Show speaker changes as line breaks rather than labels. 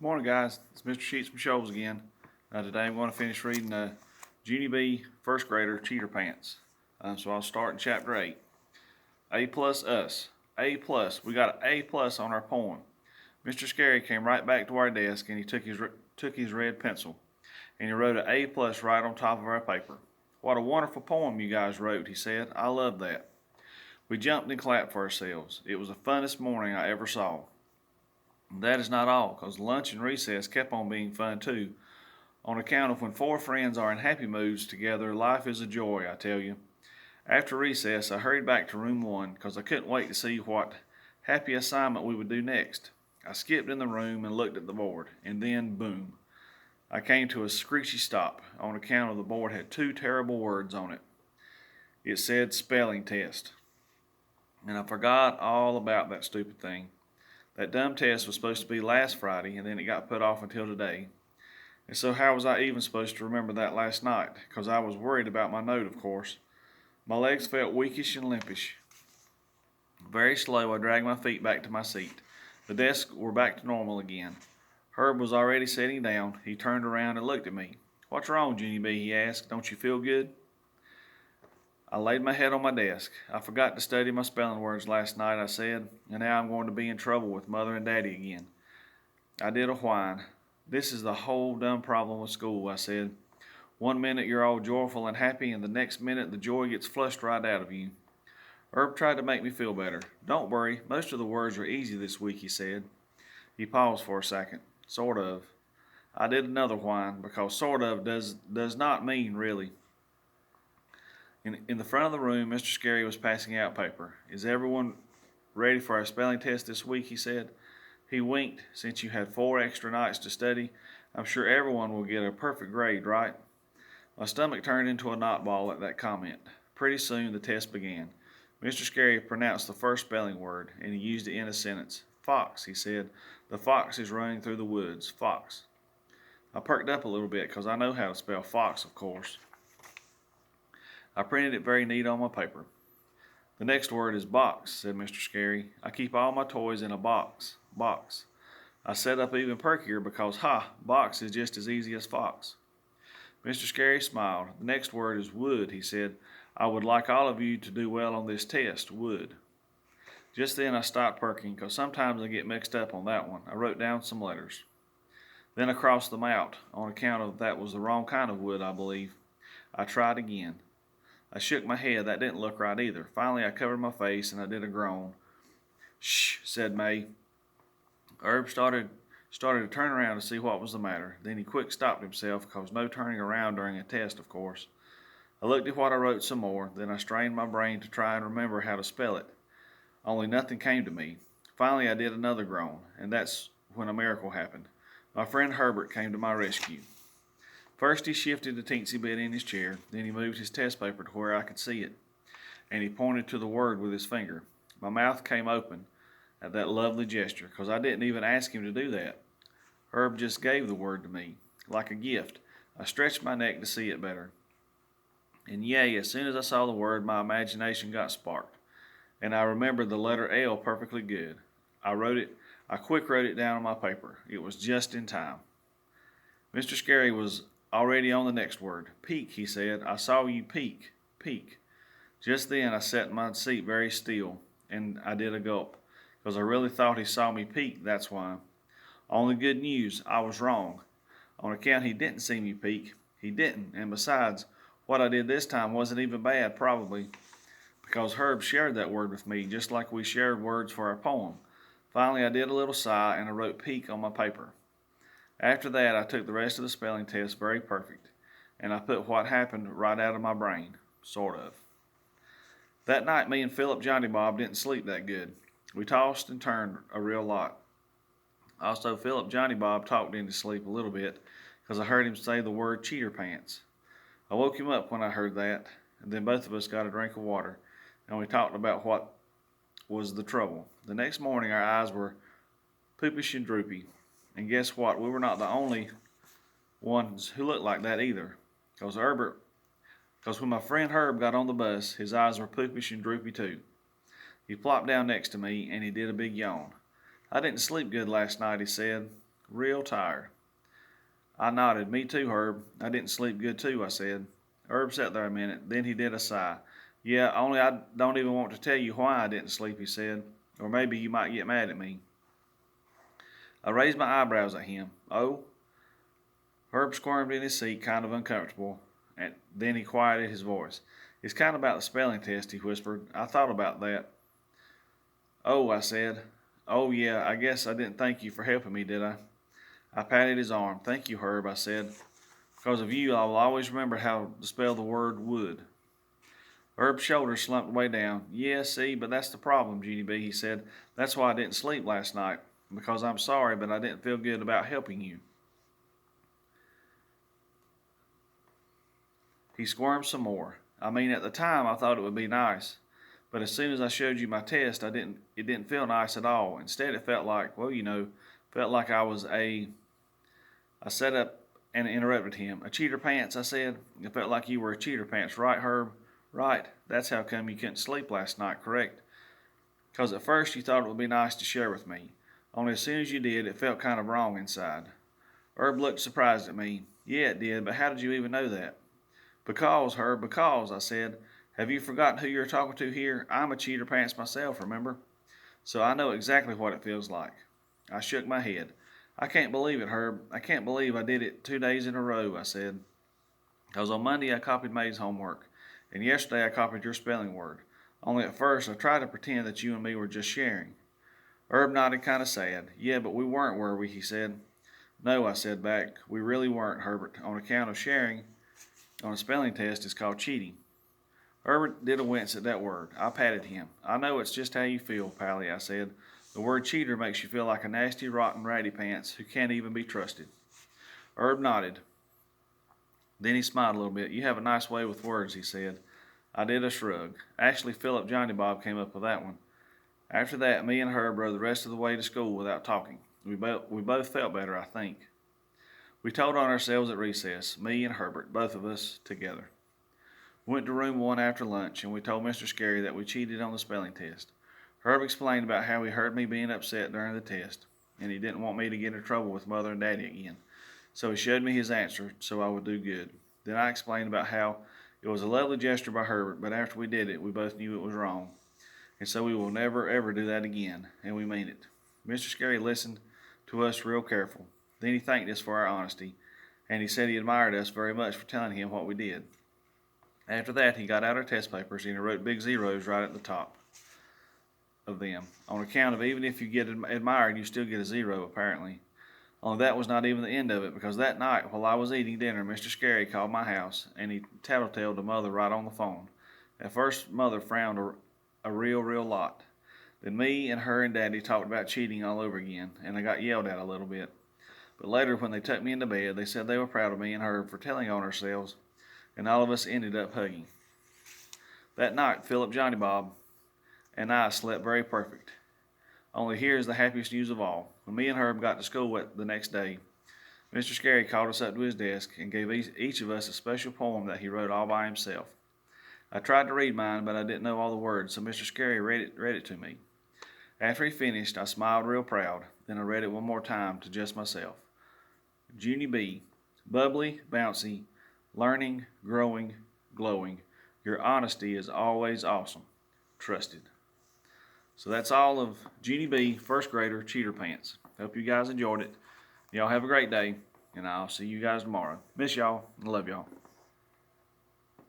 Morning, guys. It's Mr. Sheets from Shoals again. Today I'm going to finish reading Junie B. First Grader Cheater Pants. So I'll start in Chapter 8. A plus us. A plus. We got an A plus on our poem. Mr. Scary came right back to our desk and he took his red pencil and he wrote an A plus right on top of our paper. What a wonderful poem you guys wrote, he said. I love that. We jumped and clapped for ourselves. It was the funnest morning I ever saw. That is not all, because lunch and recess kept on being fun too. On account of when four friends are in happy moods together, life is a joy, I tell you. After recess, I hurried back to room 1 because I couldn't wait to see what happy assignment we would do next. I skipped in the room and looked at the board, and then, boom, I came to a screechy stop on account of the board had two terrible words on it. It said spelling test, and I forgot all about that stupid thing. That dumb test was supposed to be last Friday, and then it got put off until today. And so how was I even supposed to remember that last night? Because I was worried about my note, of course. My legs felt weakish and limpish. Very slow, I dragged my feet back to my seat. The desks were back to normal again. Herb was already sitting down. He turned around and looked at me. "What's wrong, Junie B?" he asked. "Don't you feel good?" I laid my head on my desk. "I forgot to study my spelling words last night," I said, "and now I'm going to be in trouble with Mother and Daddy again." I did a whine. "This is the whole dumb problem with school," I said. "One minute you're all joyful and happy, and the next minute the joy gets flushed right out of you." Herb tried to make me feel better. "Don't worry, most of the words are easy this week," he said. He paused for a second. "Sort of." I did another whine, because sort of does not mean really. In the front of the room, Mr. Scary was passing out paper. "Is everyone ready for our spelling test this week?" he said. He winked. "Since you had 4 extra nights to study, I'm sure everyone will get a perfect grade, right?" My stomach turned into a knot ball at that comment. Pretty soon the test began. Mr. Scary pronounced the first spelling word, and he used it in a sentence. "Fox," he said. "The fox is running through the woods. Fox." I perked up a little bit, because I know how to spell fox, of course. I printed it very neat on my paper. "The next word is box," said Mr. Scary. "I keep all my toys in a box. Box." I sat up even perkier because, box is just as easy as fox. Mr. Scary smiled. "The next word is wood," he said. "I would like all of you to do well on this test, wood." Just then I stopped perking, because sometimes I get mixed up on that one. I wrote down some letters. Then I crossed them out, on account of that was the wrong kind of wood, I believe. I tried again. I shook my head. That didn't look right either. Finally, I covered my face and I did a groan. "Shh," said May. Herb started to turn around to see what was the matter. Then he quick stopped himself, because no turning around during a test, of course. I looked at what I wrote some more. Then I strained my brain to try and remember how to spell it. Only nothing came to me. Finally, I did another groan, and that's when a miracle happened. My friend Herbert came to my rescue. First he shifted a teensy bit in his chair, then he moved his test paper to where I could see it, and he pointed to the word with his finger. My mouth came open at that lovely gesture, because I didn't even ask him to do that. Herb just gave the word to me, like a gift. I stretched my neck to see it better. And yay, as soon as I saw the word, my imagination got sparked, and I remembered the letter L perfectly good. I quick wrote it down on my paper. It was just in time. Mr. Scary was already on the next word. "Peek," he said. "I saw you peek. Peek." Just then I sat in my seat very still, and I did a gulp, because I really thought he saw me peek, that's why. Only good news, I was wrong. On account he didn't see me peek. He didn't, and besides, what I did this time wasn't even bad, probably, because Herb shared that word with me, just like we shared words for our poem. Finally I did a little sigh, and I wrote peek on my paper. After that, I took the rest of the spelling test very perfect, and I put what happened right out of my brain, sort of. That night, me and Philip Johnny Bob didn't sleep that good. We tossed and turned a real lot. Also, Philip Johnny Bob talked into sleep a little bit, because I heard him say the word cheater pants. I woke him up when I heard that, and then both of us got a drink of water, and we talked about what was the trouble. The next morning, our eyes were poopish and droopy. And guess what? We were not the only ones who looked like that either. Because when my friend Herb got on the bus, his eyes were poopish and droopy too. He plopped down next to me and he did a big yawn. "I didn't sleep good last night," he said. real tired. I nodded. Me too, Herb. I didn't sleep good too, I said. Herb sat there a minute, then he did a sigh. Yeah, only I don't even want to tell you why I didn't sleep, he said. Or maybe you might get mad at me. I raised my eyebrows at him. Oh? Herb squirmed in his seat, kind of uncomfortable, and then he quieted his voice. It's kind of about the spelling test, he whispered. I thought about that. Oh, I said. Oh, yeah, I guess I didn't thank you for helping me, did I? I patted his arm. Thank you, Herb, I said. Because of you, I will always remember how to spell the word wood. Herb's shoulders slumped way down. Yeah, see, but that's the problem, Junie B., he said. That's why I didn't sleep last night. Because I'm sorry, but I didn't feel good about helping you. He squirmed some more. I mean, at the time, I thought it would be nice. But as soon as I showed you my test, it didn't feel nice at all. Instead, it felt like, well, felt like I sat up and interrupted him. A cheater pants, I said. It felt like you were a cheater pants, right, Herb? Right. That's how come you couldn't sleep last night, correct? Because at first you thought it would be nice to share with me. Only as soon as you did, it felt kind of wrong inside. Herb looked surprised at me. Yeah, it did, but how did you even know that? Because, Herb, because, I said. Have you forgotten who you're talking to here? I'm a cheater pants myself, remember? So I know exactly what it feels like. I shook my head. I can't believe it, Herb. I can't believe I did it 2 days in a row, I said. Because on Monday I copied May's homework, and yesterday I copied your spelling word. Only at first I tried to pretend that you and me were just sharing. Herb nodded kind of sad. Yeah, but we weren't, were we? He said. No, I said back. We really weren't, Herbert. On account of sharing on a spelling test is called cheating. Herbert did a wince at that word. I patted him. I know it's just how you feel, Pally, I said. The word cheater makes you feel like a nasty, rotten ratty pants who can't even be trusted. Herb nodded. Then he smiled a little bit. You have a nice way with words, he said. I did a shrug. Actually, Philip Johnny Bob came up with that one. After that, me and Herb rode the rest of the way to school without talking. We both felt better, I think. We told on ourselves at recess, me and Herbert, both of us, together. We went to room 1 after lunch, and we told Mr. Scary that we cheated on the spelling test. Herb explained about how he heard me being upset during the test, and he didn't want me to get in trouble with Mother and Daddy again. So he showed me his answer so I would do good. Then I explained about how it was a lovely gesture by Herbert, but after we did it, we both knew it was wrong. And so we will never, ever do that again, and we mean it. Mr. Scary listened to us real careful. Then he thanked us for our honesty, and he said he admired us very much for telling him what we did. After that, he got out our test papers and he wrote big zeros right at the top of them, on account of even if you get admired, you still get a 0, apparently. Only that was not even the end of it, because that night, while I was eating dinner, Mr. Scary called my house, and he tattletaled to Mother right on the phone. At first, Mother frowned a real lot. Then me and her and Daddy talked about cheating all over again, and I got yelled at a little bit. But later, when they took me into bed, they said they were proud of me and Herb for telling on ourselves, and all of us ended up hugging. That night, Philip Johnny Bob and I slept very perfect. Only here's the happiest news of all. When me and Herb got to school the next day, Mr. Scary called us up to his desk and gave each of us a special poem that he wrote all by himself. I tried to read mine, but I didn't know all the words, so Mr. Scary read it to me. After he finished, I smiled real proud. Then I read it one more time to just myself. Junie B., bubbly, bouncy, learning, growing, glowing. Your honesty is always awesome. Trusted. So that's all of Junie B., first grader, Cheater Pants. Hope you guys enjoyed it. Y'all have a great day, and I'll see you guys tomorrow. Miss y'all. Love y'all.